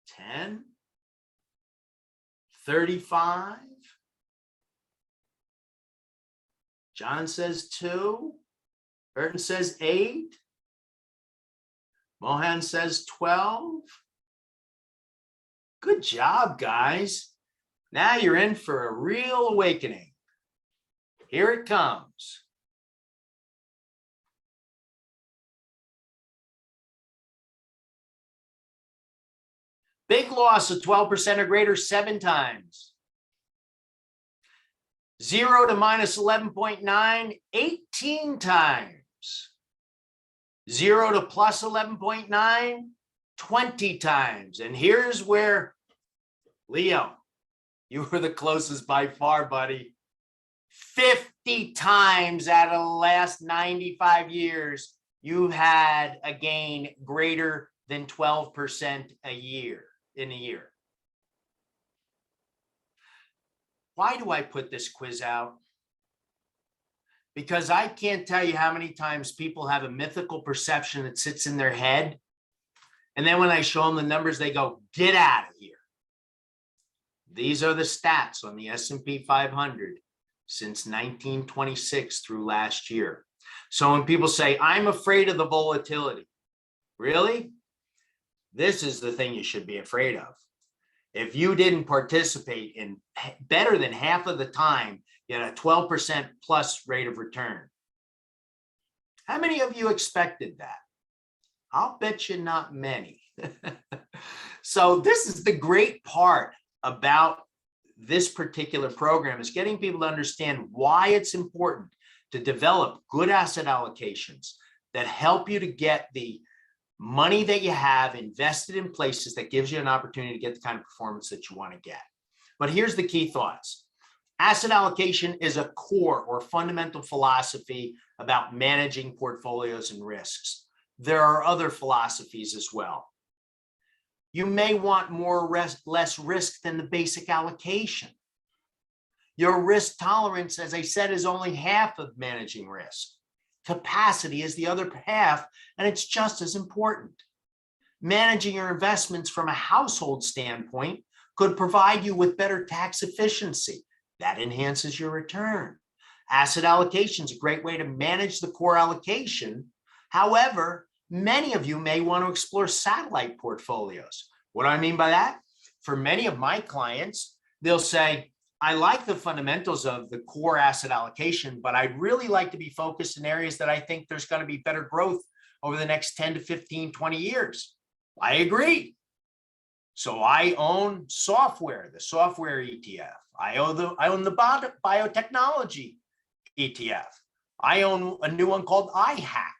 10, 35. John says 2. Burton says 8. Mohan says 12. Good job, guys. Now you're in for a real awakening. Here it comes. Big loss of 12% or greater 7 times. 0 to minus 11.9, 18 times. 0 to plus 11.9, 20 times. And here's where, Leo, you were the closest by far, buddy. 50 times out of the last 95 years, you've had a gain greater than 12% a year, in a year. Why do I put this quiz out? Because I can't tell you how many times people have a mythical perception that sits in their head. And then when I show them the numbers, they go, get out of here. These are the stats on the S&P 500 since 1926 through last year. So when people say, I'm afraid of the volatility, really? This is the thing you should be afraid of. If you didn't participate in better than half of the time, you had a 12% plus rate of return. How many of you expected that? I'll bet you not many. So this is the great part about this particular program, is getting people to understand why it's important to develop good asset allocations that help you to get the money that you have invested in places that gives you an opportunity to get the kind of performance that you want to get. But here's the key thoughts. Asset allocation is a core or fundamental philosophy about managing portfolios and risks. There are other philosophies as well. You may want less risk than the basic allocation. Your risk tolerance, as I said, is only half of managing risk. Capacity is the other half, and it's just as important. Managing your investments from a household standpoint could provide you with better tax efficiency. That enhances your return. Asset allocation is a great way to manage the core allocation. However, many of you may want to explore satellite portfolios. What do I mean by that? For many of my clients, they'll say, I like the fundamentals of the core asset allocation, but I'd really like to be focused in areas that I think there's going to be better growth over the next 10 to 15, 20 years. I agree. So I own software, the software ETF. I own the biotechnology ETF. I own a new one called iHack.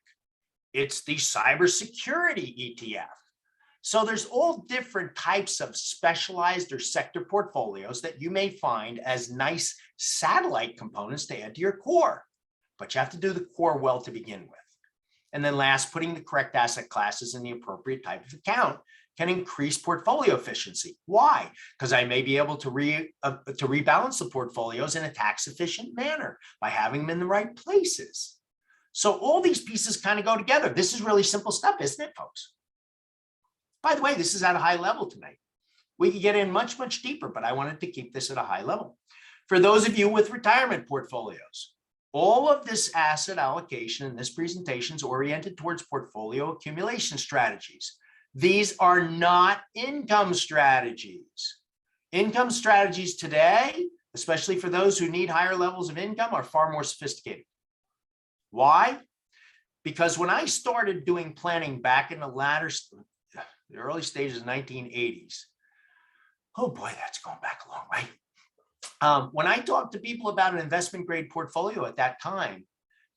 It's the cybersecurity ETF. So there's all different types of specialized or sector portfolios that you may find as nice satellite components to add to your core. But you have to do the core well to begin with. And then last, putting the correct asset classes in the appropriate type of account can increase portfolio efficiency. Why? Because I may be able to rebalance the portfolios in a tax efficient manner by having them in the right places. So all these pieces kind of go together. This is really simple stuff, isn't it, folks? By the way, this is at a high level tonight. We could get in much, much deeper, but I wanted to keep this at a high level. For those of you with retirement portfolios, all of this asset allocation in this presentation is oriented towards portfolio accumulation strategies. These are not income strategies. Income strategies today, especially for those who need higher levels of income, are far more sophisticated. Why? Because when I started doing planning back in the early stages of 1980s, oh boy, that's going back a long way. When I talked to people about an investment grade portfolio at that time,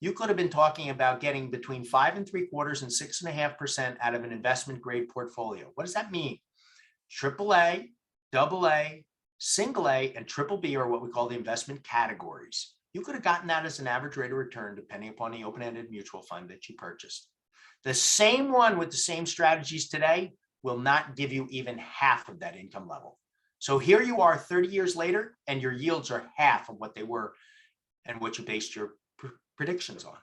you could have been talking about getting between 5.75% and 6.5% out of an investment grade portfolio. What does that mean? AAA, AA, single A, and triple B are what we call the investment categories. You could have gotten that as an average rate of return depending upon the open-ended mutual fund that you purchased. The same one with the same strategies today will not give you even half of that income level. So here you are 30 years later, and your yields are half of what they were and what you based your predictions on.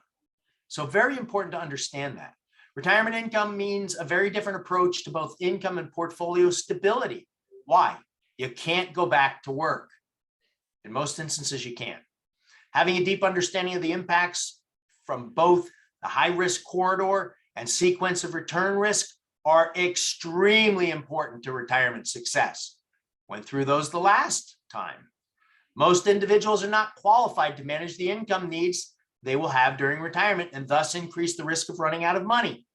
So very important to understand that. Retirement income means a very different approach to both income and portfolio stability. Why? You can't go back to work. In most instances, you can't. Having a deep understanding of the impacts from both the high-risk corridor and sequence of return risk are extremely important to retirement success. Went through those the last time. Most individuals are not qualified to manage the income needs they will have during retirement and thus increase the risk of running out of money.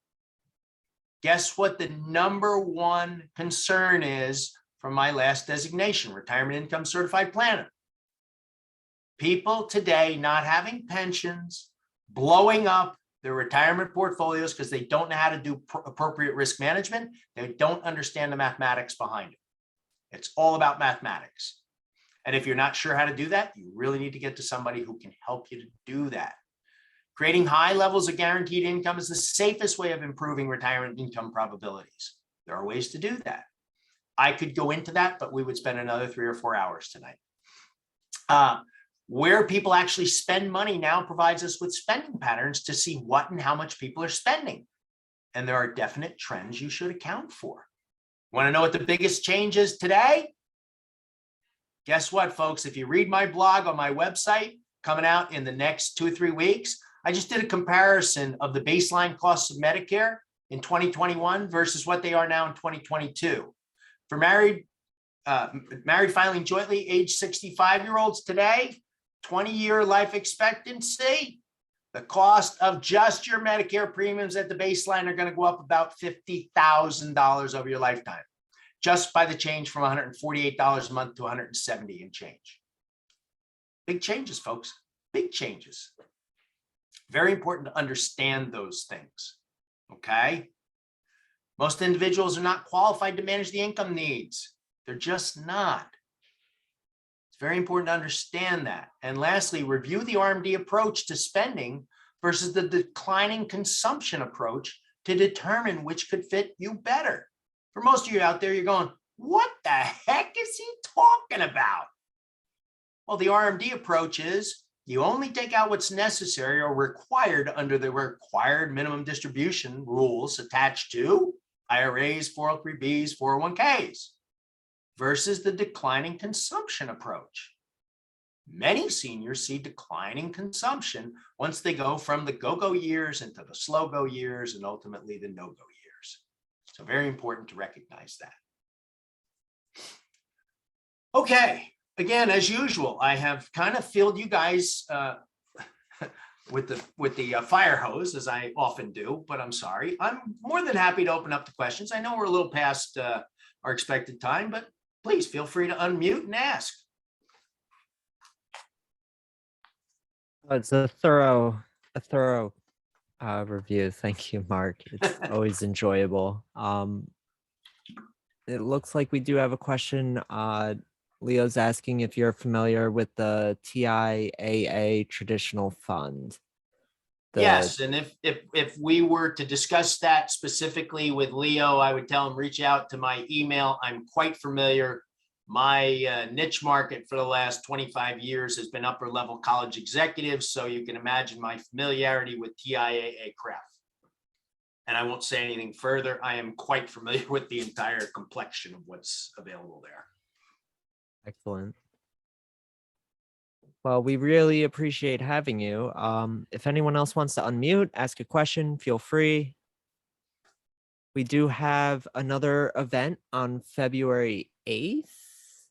Guess what the number one concern is from my last designation, retirement income certified planner? People today not having pensions, blowing up their retirement portfolios because they don't know how to do appropriate risk management. They don't understand the mathematics behind it. It's all about mathematics. And if you're not sure how to do that, you really need to get to somebody who can help you to do that. Creating high levels of guaranteed income is the safest way of improving retirement income probabilities. There are ways to do that. I could go into that, but we would spend another 3 or 4 hours tonight. Where people actually spend money now provides us with spending patterns to see what and how much people are spending. And there are definite trends you should account for. Want to know what the biggest change is today? Guess what, folks? If you read my blog on my website coming out in the next 2 or 3 weeks, I just did a comparison of the baseline costs of Medicare in 2021 versus what they are now in 2022. For married filing jointly age 65-year-olds today, 20-year life expectancy, the cost of just your Medicare premiums at the baseline are going to go up about $50,000 over your lifetime, just by the change from $148 a month to $170 and change. Big changes, folks, big changes. Very important to understand those things, okay? Most individuals are not qualified to manage the income needs. They're just not. It's very important to understand that. And lastly, review the RMD approach to spending versus the declining consumption approach to determine which could fit you better. For most of you out there, you're going, what the heck is he talking about? Well, the RMD approach is you only take out what's necessary or required under the required minimum distribution rules attached to IRAs, 403Bs, 401Ks. Versus the declining consumption approach. Many seniors see declining consumption once they go from the go-go years into the slow-go years and ultimately the no-go years. So very important to recognize that. Okay, again, as usual, I have kind of filled you guys with the fire hose, as I often do, but I'm sorry. I'm more than happy to open up the questions. I know we're a little past our expected time, but please feel free to unmute and ask. It's a thorough review. Thank you, Mark. It's always enjoyable. It looks like we do have a question. Leo's asking if you're familiar with the TIAA traditional fund. Yes, and if we were to discuss that specifically with Leo, I would tell him reach out to my email. I'm quite familiar. My niche market for the last 25 years has been upper level college executives, so you can imagine my familiarity with TIAA craft. And I won't say anything further. I am quite familiar with the entire complexion of what's available there. Excellent. Well, we really appreciate having you. If anyone else wants to unmute, ask a question, feel free. We do have another event on February 8th,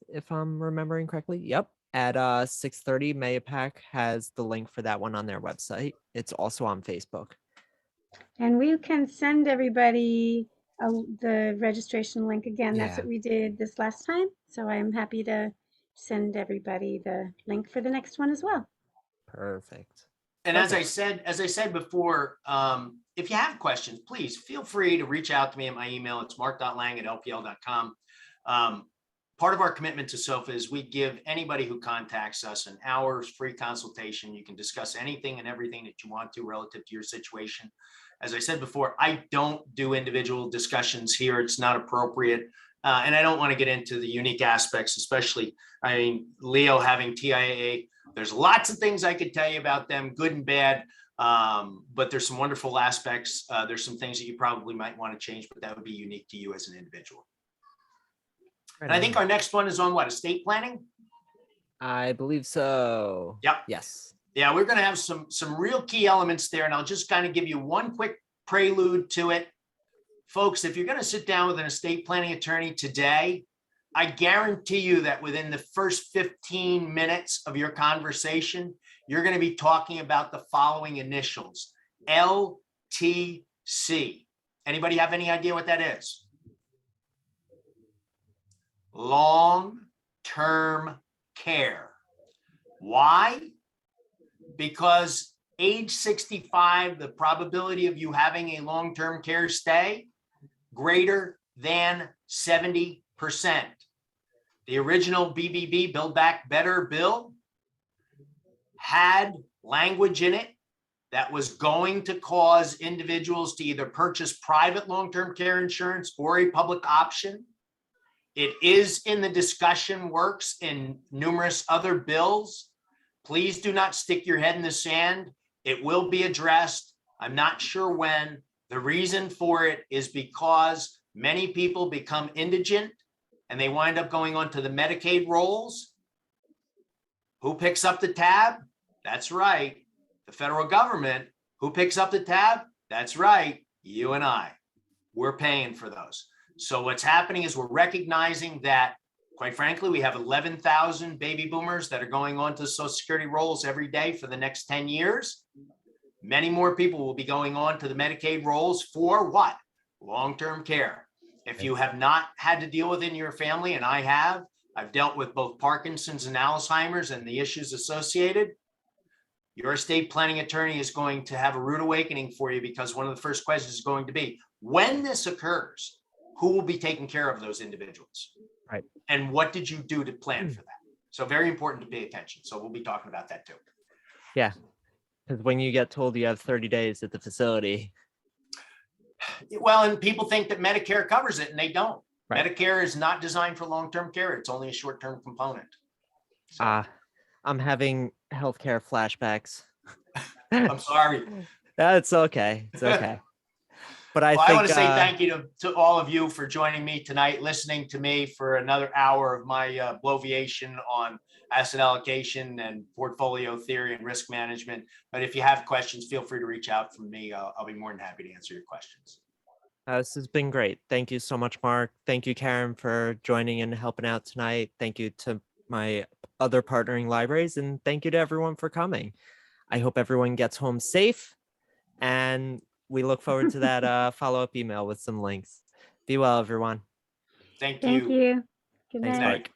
if I'm remembering correctly. Yep, at 6:30. Mayapack has the link for that one on their website. It's also on Facebook. And we can send everybody the registration link again. That's what we did this last time. So I'm happy to send everybody the link for the next one as well. Perfect. And as I said before, if you have questions, please feel free to reach out to me at my email. It's mark.lange@lpl.com. Part of our commitment to SOFA is we give anybody who contacts us an hour's free consultation. You can discuss anything and everything that you want to relative to your situation. As I said before, I don't do individual discussions here. It's not appropriate. And I don't want to get into the unique aspects, especially, I mean, Leo having TIAA. There's lots of things I could tell you about them, good and bad. But there's some wonderful aspects. There's some things that you probably might want to change, but that would be unique to you as an individual. Right And I on. think our next one is on what, estate planning? I believe so. Yep. Yes. Yeah, we're going to have some real key elements there, and I'll just kind of give you one quick prelude to it. Folks, if you're going to sit down with an estate planning attorney today, I guarantee you that within the first 15 minutes of your conversation, you're going to be talking about the following initials: LTC. Anybody have any idea what that is? Long-term care. Why? Because age 65, the probability of you having a long-term care stay greater than 70%. The original BBB, Build Back Better bill, had language in it that was going to cause individuals to either purchase private long-term care insurance or a public option. It is in the discussion works in numerous other bills. Please do not stick your head in the sand. It will be addressed. I'm not sure when. The reason for it is because many people become indigent and they wind up going onto the Medicaid rolls. Who picks up the tab? That's right, the federal government. Who picks up the tab? That's right, you and I. We're paying for those. So what's happening is we're recognizing that, quite frankly, we have 11,000 baby boomers that are going on to Social Security rolls every day for the next 10 years. Many more people will be going on to the Medicaid rolls for what? Long-term care. If you have not had to deal with it in your family, and I have, I've dealt with both Parkinson's and Alzheimer's and the issues associated. Your estate planning attorney is going to have a rude awakening for you, because one of the first questions is going to be, when this occurs, who will be taking care of those individuals? Right. And what did you do to plan for that? So very important to pay attention. So we'll be talking about that too. Yeah. Because when you get told you have 30 days at the facility. Well, and people think that Medicare covers it, and they don't. Right. Medicare is not designed for long-term care. It's only a short-term component. So, I'm having healthcare flashbacks. I'm sorry. That's okay. It's okay. But I Well, think I want to say thank you to all of you for joining me tonight, listening to me for another hour of my bloviation on asset allocation and portfolio theory and risk management. But if you have questions, feel free to reach out from me. I'll be more than happy to answer your questions. This has been great. Thank you so much, Mark. Thank you, Karen, for joining and helping out tonight. Thank you to my other partnering libraries, and thank you to everyone for coming. I hope everyone gets home safe, and we look forward to that follow-up email with some links. Be well, everyone. Thank Thank you. you. Good Thanks, night. Mark.